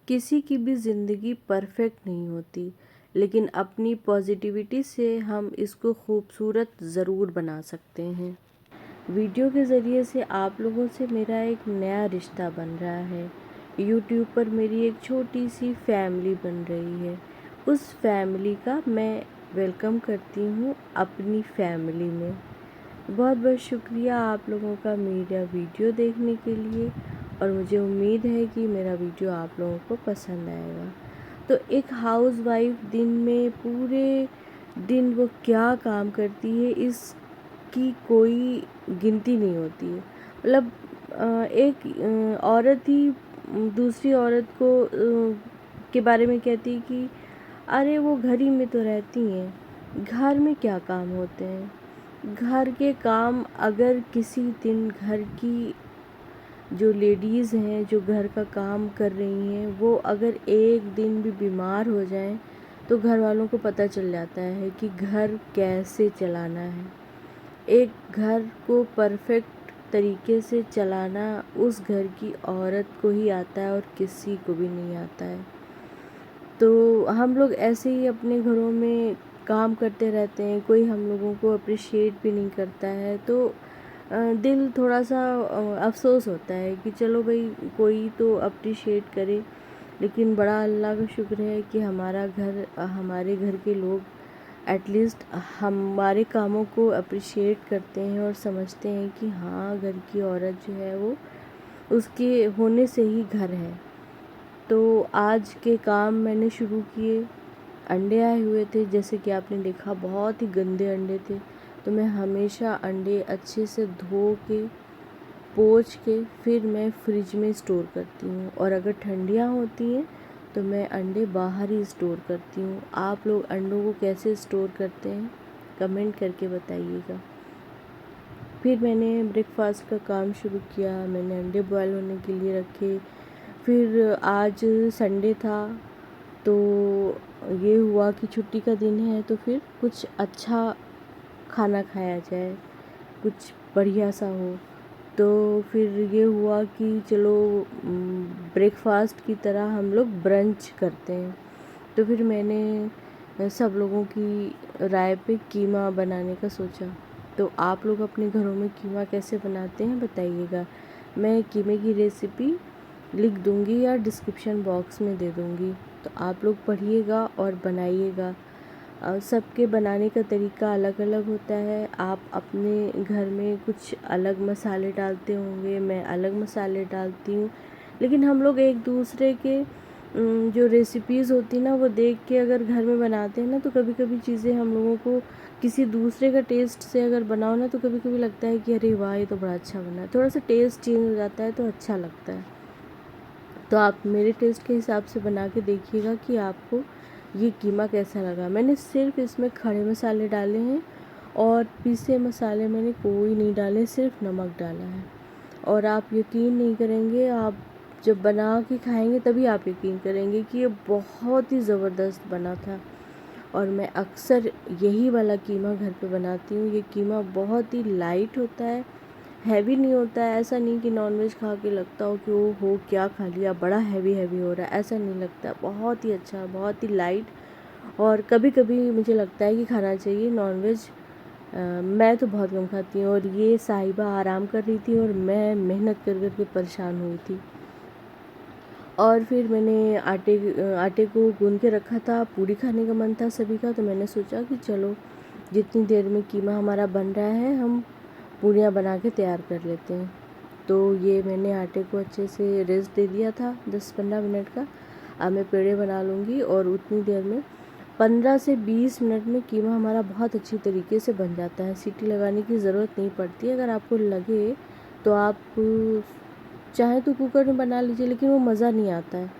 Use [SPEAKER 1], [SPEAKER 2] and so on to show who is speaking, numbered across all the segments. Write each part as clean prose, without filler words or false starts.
[SPEAKER 1] किसी की भी ज़िंदगी परफेक्ट नहीं होती, लेकिन अपनी पॉजिटिविटी से हम इसको खूबसूरत ज़रूर बना सकते हैं। वीडियो के ज़रिए से आप लोगों से मेरा एक नया रिश्ता बन रहा है। यूट्यूब पर मेरी एक छोटी सी फैमिली बन रही है। उस फैमिली का मैं वेलकम करती हूँ अपनी फैमिली में। बहुत बहुत शुक्रिया आप लोगों का मेरा वीडियो देखने के लिए, और मुझे उम्मीद है कि मेरा वीडियो आप लोगों को पसंद आएगा। तो एक हाउसवाइफ दिन में पूरे दिन वो क्या काम करती है इसकी कोई गिनती नहीं होती है। मतलब एक औरत ही दूसरी औरत को के बारे में कहती है कि अरे वो घर ही में तो रहती हैं, घर में क्या काम होते हैं। घर के काम अगर किसी दिन घर की जो लेडीज़ हैं जो घर का काम कर रही हैं वो अगर एक दिन भी बीमार हो जाएं तो घर वालों को पता चल जाता है कि घर कैसे चलाना है। एक घर को परफेक्ट तरीके से चलाना उस घर की औरत को ही आता है और किसी को भी नहीं आता है। तो हम लोग ऐसे ही अपने घरों में काम करते रहते हैं, कोई हम लोगों को अप्रिशिएट भी नहीं करता है, तो दिल थोड़ा सा अफ़सोस होता है कि चलो भाई कोई तो अप्रिशिएट करे। लेकिन बड़ा अल्लाह का शुक्र है कि हमारे घर के लोग एटलीस्ट हमारे कामों को अप्रिशिएट करते हैं और समझते हैं कि हाँ, घर की औरत जो है वो उसके होने से ही घर है। तो आज के काम मैंने शुरू किए। अंडे आए हुए थे, जैसे कि आपने देखा बहुत ही गंदे अंडे थे। तो मैं हमेशा अंडे अच्छे से धो के पोंछ के फिर मैं फ्रिज में स्टोर करती हूँ, और अगर ठंडियाँ होती हैं तो मैं अंडे बाहर ही स्टोर करती हूँ। आप लोग अंडों को कैसे स्टोर करते हैं कमेंट करके बताइएगा। फिर मैंने ब्रेकफास्ट का काम शुरू किया। मैंने अंडे बॉयल होने के लिए रखे। फिर आज संडे था तो ये हुआ कि छुट्टी का दिन है तो फिर कुछ अच्छा खाना खाया जाए, कुछ बढ़िया सा हो। तो फिर ये हुआ कि चलो ब्रेकफास्ट की तरह हम लोग ब्रंच करते हैं। तो फिर मैंने सब लोगों की राय पे कीमा बनाने का सोचा। तो आप लोग अपने घरों में कीमा कैसे बनाते हैं बताइएगा। मैं कीमे की रेसिपी लिख दूँगी या डिस्क्रिप्शन बॉक्स में दे दूँगी, तो आप लोग पढ़िएगा और बनाइएगा। सबके बनाने का तरीका अलग अलग होता है। आप अपने घर में कुछ अलग मसाले डालते होंगे, मैं अलग मसाले डालती हूँ। लेकिन हम लोग एक दूसरे के जो रेसिपीज़ होती ना वो देख के अगर घर में बनाते हैं ना, तो कभी कभी चीज़ें हम लोगों को किसी दूसरे का टेस्ट से अगर बनाओ ना तो कभी कभी लगता है कि अरे वाह, ये तो बड़ा अच्छा बना है। थोड़ा सा टेस्ट चेंज हो जाता है तो अच्छा लगता है। तो आप मेरे टेस्ट के हिसाब से बना के देखिएगा कि आपको ये कीमा कैसा लगा। मैंने सिर्फ इसमें खड़े मसाले डाले हैं और पीसे मसाले मैंने कोई नहीं डाले, सिर्फ नमक डाला है। और आप यकीन नहीं करेंगे, आप जब बना के खाएंगे तभी आप यकीन करेंगे कि ये बहुत ही ज़बरदस्त बना था। और मैं अक्सर यही वाला कीमा घर पे बनाती हूँ। ये कीमा बहुत ही लाइट होता है, हैवी नहीं होता है। ऐसा नहीं कि नॉनवेज खा के लगता हो कि वो हो क्या खा लिया, बड़ा हैवी हैवी हो रहा है, ऐसा नहीं लगता। बहुत ही अच्छा, बहुत ही लाइट। और कभी कभी मुझे लगता है कि खाना चाहिए नॉनवेज। मैं तो बहुत कम खाती हूँ, और ये साहिबा आराम कर रही थी और मैं मेहनत कर कर के परेशान हुई थी। और फिर मैंने आटे को गूंद के रखा था। पूरी खाने का मन था सभी का, तो मैंने सोचा कि चलो जितनी देर में कीमा हमारा बन रहा है हम पूरियाँ बना के तैयार कर लेते हैं। तो ये मैंने आटे को अच्छे से रेस्ट दे दिया था 10-15 मिनट का। अब मैं पेड़े बना लूँगी, और उतनी देर में 15 से 20 मिनट में कीमा हमारा बहुत अच्छी तरीके से बन जाता है। सीटी लगाने की ज़रूरत नहीं पड़ती। अगर आपको लगे तो आप चाहे तो कुकर में बना लीजिए, लेकिन वो मज़ा नहीं आता है।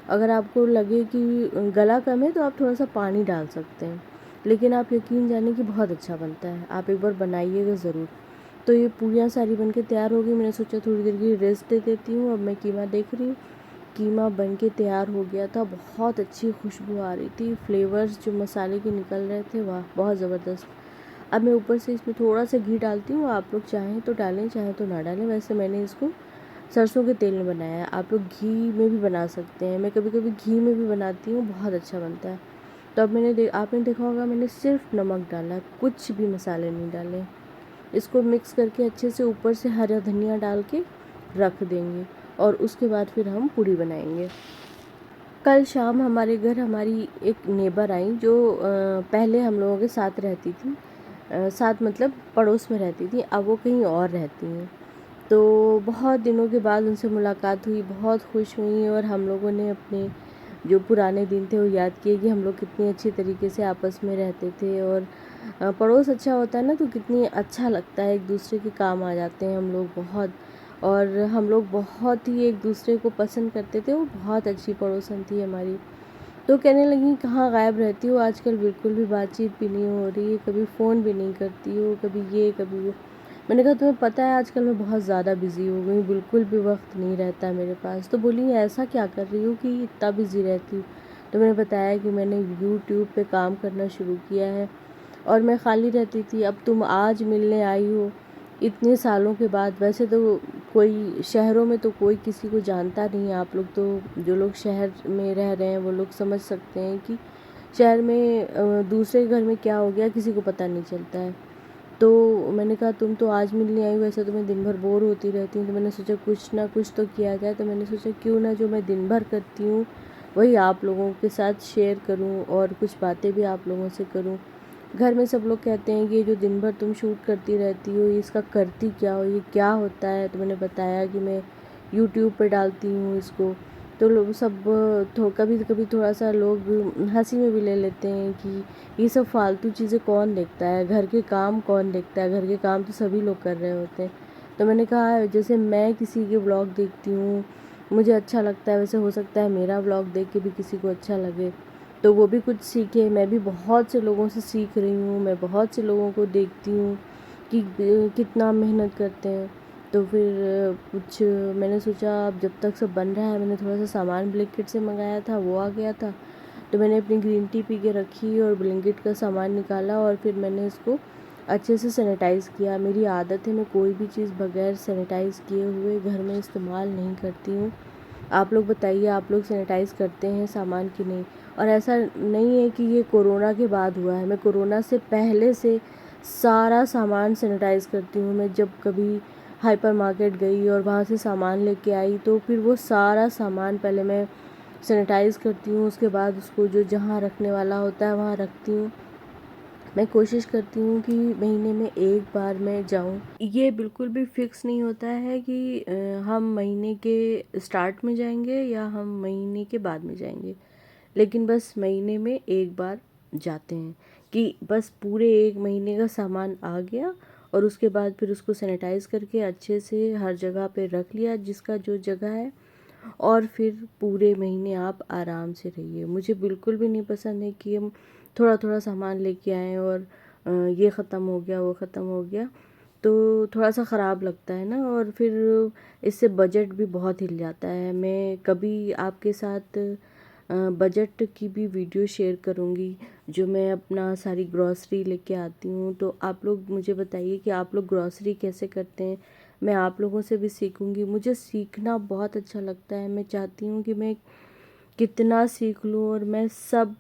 [SPEAKER 1] अगर आपको लगे कि गला कम है तो आप थोड़ा सा पानी डाल सकते हैं, लेकिन आप यकीन जानिए कि बहुत अच्छा बनता है। आप एक बार बनाइएगा ज़रूर। तो ये पूरियाँ सारी बन के तैयार हो गई। मैंने सोचा थोड़ी देर की रेस्ट दे देती हूँ। अब मैं कीमा देख रही हूँ, कीमा बन के तैयार हो गया था। बहुत अच्छी खुशबू आ रही थी, फ्लेवर्स जो मसाले के निकल रहे थे, वाह बहुत ज़बरदस्त। अब मैं ऊपर से इसमें थोड़ा सा घी डालती हूँ। आप लोग चाहें तो डालें, चाहें तो ना डालें। वैसे मैंने इसको सरसों के तेल में बनाया है। आप लोग घी में भी बना सकते हैं, मैं कभी कभी घी में भी बनाती हूँ, बहुत अच्छा बनता है। तो अब आपने देखा होगा मैंने सिर्फ नमक डाला है, कुछ भी मसाले नहीं डाले। इसको मिक्स करके अच्छे से ऊपर से हरा धनिया डाल के रख देंगे और उसके बाद फिर हम पूड़ी बनाएंगे। कल शाम हमारे घर हमारी एक नेबर आई जो पहले हम लोगों के साथ रहती थी, साथ मतलब पड़ोस में रहती थी, अब वो कहीं और रहती हैं। तो बहुत दिनों के बाद उनसे मुलाकात हुई, बहुत खुश हुई और हम लोगों ने अपने जो पुराने दिन थे वो याद किए कि हम लोग कितनी अच्छी तरीके से आपस में रहते थे। और पड़ोस अच्छा होता है ना, तो कितनी अच्छा लगता है, एक दूसरे के काम आ जाते हैं हम लोग बहुत। और हम लोग बहुत ही एक दूसरे को पसंद करते थे, वो बहुत अच्छी पड़ोसन थी हमारी। तो कहने लगी कहाँ गायब रहती हो आजकल, बिल्कुल भी बातचीत भी नहीं हो रही है, कभी फ़ोन भी नहीं करती हो, कभी ये कभी वो। मैंने कहा तुम्हें पता है आजकल मैं बहुत ज़्यादा बिज़ी हो गई, बिल्कुल भी वक्त नहीं रहता है मेरे पास। तो बोली ऐसा क्या कर रही हो कि इतना बिज़ी रहती हूँ। तो मैंने बताया कि मैंने यूट्यूब पे काम करना शुरू किया है और मैं खाली रहती थी, अब तुम आज मिलने आई हो इतने सालों के बाद। वैसे तो कोई शहरों में तो कोई किसी को जानता नहीं है, आप लोग तो जो लोग शहर में रह रहे हैं वो लोग समझ सकते हैं कि शहर में दूसरे घर में क्या हो गया किसी को पता नहीं चलता है। तो मैंने कहा तुम तो आज मिलने आई हो, वैसे तो मैं दिन भर बोर होती रहती हूँ, तो मैंने सोचा कुछ ना कुछ तो किया जाए। तो मैंने सोचा क्यों ना जो मैं दिन भर करती हूँ वही आप लोगों के साथ शेयर करूँ और कुछ बातें भी आप लोगों से करूँ। घर में सब लोग कहते हैं कि ये जो दिन भर तुम शूट करती रहती हो ये इसका करती क्या हो, ये क्या होता है। तो मैंने बताया कि मैं यूट्यूब पे डालती हूँ इसको। तो लोग सब कभी कभी थोड़ा सा लोग हंसी में भी ले लेते हैं कि ये सब फालतू चीज़ें कौन देखता है, घर के काम कौन देखता है, घर के काम तो सभी लोग कर रहे होते हैं। तो मैंने कहा जैसे मैं किसी के व्लॉग देखती हूँ मुझे अच्छा लगता है, वैसे हो सकता है मेरा व्लॉग देख के भी किसी को अच्छा लगे, तो वो भी कुछ सीखे। मैं भी बहुत से लोगों से सीख रही हूँ, मैं बहुत से लोगों को देखती हूँ कि कितना मेहनत करते हैं। तो फिर कुछ मैंने सोचा अब जब तक सब बन रहा है, मैंने थोड़ा सा सामान ब्लिंकिट से मंगाया था, वो आ गया था। तो मैंने अपनी ग्रीन टी पी के रखी और ब्लिंकिट का सामान निकाला और फिर मैंने इसको अच्छे से सैनिटाइज़ किया। मेरी आदत है मैं कोई भी चीज़ बगैर सैनिटाइज़ किए हुए घर में इस्तेमाल नहीं करती हूँ। आप लोग बताइए आप लोग सैनिटाइज़ करते हैं सामान कि नहीं। और ऐसा नहीं है कि ये कोरोना के बाद हुआ है, मैं कोरोना से पहले से सारा सामान सैनिटाइज़ करती हूँ। मैं जब कभी हाइपर मार्केट गई और वहाँ से सामान लेके आई तो फिर वो सारा सामान पहले मैं सैनिटाइज़ करती हूँ, उसके बाद उसको जो जहाँ रखने वाला होता है वहाँ रखती हूँ। मैं कोशिश करती हूँ कि महीने में एक बार मैं जाऊँ। ये बिल्कुल भी फिक्स नहीं होता है कि हम महीने के स्टार्ट में जाएंगे या हम महीने के बाद में जाएंगे, लेकिन बस महीने में एक बार जाते हैं कि बस पूरे एक महीने का सामान आ गया और उसके बाद फिर उसको सैनिटाइज़ करके अच्छे से हर जगह पे रख लिया जिसका जो जगह है, और फिर पूरे महीने आप आराम से रहिए। मुझे बिल्कुल भी नहीं पसंद है कि हम थोड़ा थोड़ा सामान लेके आएँ और ये ख़त्म हो गया वो ख़त्म हो गया, तो थोड़ा सा ख़राब लगता है ना। और फिर इससे बजट भी बहुत हिल जाता है। मैं कभी आपके साथ बजट की भी वीडियो शेयर करूँगी, जो मैं अपना सारी ग्रॉसरी लेके आती हूँ। तो आप लोग मुझे बताइए कि आप लोग ग्रॉसरी कैसे करते हैं, मैं आप लोगों से भी सीखूँगी। मुझे सीखना बहुत अच्छा लगता है, मैं चाहती हूँ कि मैं कितना सीख लूँ और मैं सब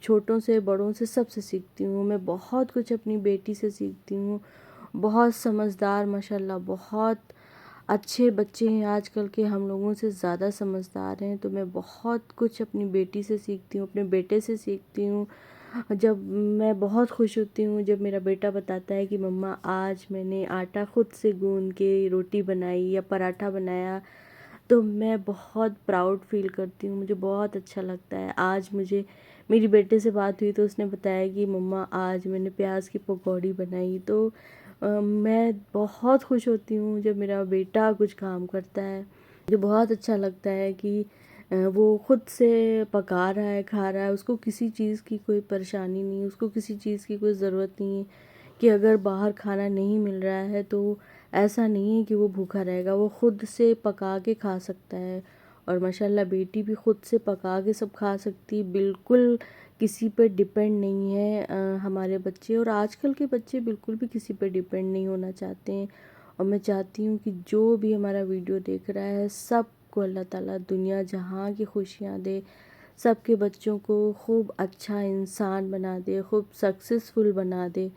[SPEAKER 1] छोटों से बड़ों से सबसे सीखती हूँ। मैं बहुत कुछ अपनी बेटी से सीखती हूँ, बहुत समझदार माशाल्लाह, बहुत अच्छे बच्चे हैं आजकल के, हम लोगों से ज़्यादा समझदार हैं। तो मैं बहुत कुछ अपनी बेटी से सीखती हूँ, अपने बेटे से सीखती हूँ। जब मैं बहुत खुश होती हूँ जब मेरा बेटा बताता है कि मम्मा आज मैंने आटा खुद से गूंद के रोटी बनाई या पराठा बनाया, तो मैं बहुत प्राउड फील करती हूँ, मुझे बहुत अच्छा लगता है। आज मुझे मेरी बेटे से बात हुई तो उसने बताया कि मम्मा आज मैंने प्याज की पकौड़ी बनाई। तो मैं बहुत खुश होती हूँ जब मेरा बेटा कुछ काम करता है। मुझे बहुत अच्छा लगता है कि वो खुद से पका रहा है, खा रहा है, उसको किसी चीज़ की कोई परेशानी नहीं, उसको किसी चीज़ की कोई ज़रूरत नहीं है कि अगर बाहर खाना नहीं मिल रहा है तो ऐसा नहीं है कि वो भूखा रहेगा, वो खुद से पका के खा सकता है। और माशाल्लाह बेटी भी खुद से पका के सब खा सकती, बिल्कुल किसी पे डिपेंड नहीं है हमारे बच्चे। और आजकल के बच्चे बिल्कुल भी किसी पे डिपेंड नहीं होना चाहते हैं और मैं चाहती हूँ कि जो भी हमारा वीडियो देख रहा है सबको अल्लाह ताला दुनिया जहाँ की खुशियाँ दे, सबके बच्चों को खूब अच्छा इंसान बना दे, खूब सक्सेसफुल बना दे।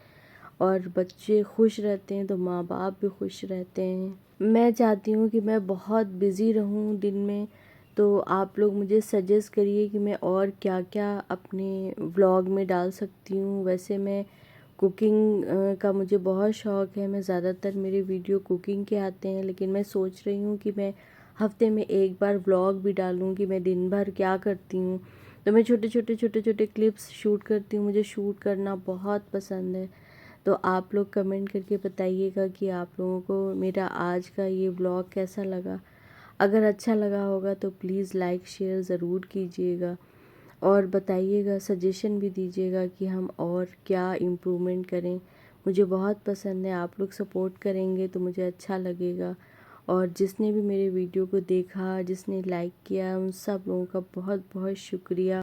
[SPEAKER 1] और बच्चे खुश रहते हैं तो माँ बाप भी खुश रहते हैं। मैं चाहती हूँ कि मैं बहुत बिज़ी रहूँ दिन में, तो आप लोग मुझे सजेस्ट करिए कि मैं और क्या क्या अपने व्लॉग में डाल सकती हूँ। वैसे मैं कुकिंग का मुझे बहुत शौक़ है, मैं ज़्यादातर मेरे वीडियो कुकिंग के आते हैं, लेकिन मैं सोच रही हूँ कि मैं हफ्ते में एक बार व्लॉग भी डालूँ कि मैं दिन भर क्या करती हूँ। तो मैं छोटे छोटे क्लिप्स शूट करती हूँ, मुझे शूट करना बहुत पसंद है। तो आप लोग कमेंट करके बताइएगा कि आप लोगों को मेरा आज का ये व्लॉग कैसा लगा। अगर अच्छा लगा होगा तो प्लीज़ लाइक शेयर ज़रूर कीजिएगा और बताइएगा, सजेशन भी दीजिएगा कि हम और क्या इम्प्रूवमेंट करें। मुझे बहुत पसंद है, आप लोग सपोर्ट करेंगे तो मुझे अच्छा लगेगा। और जिसने भी मेरे वीडियो को देखा, जिसने लाइक किया, उन सब लोगों का बहुत बहुत शुक्रिया।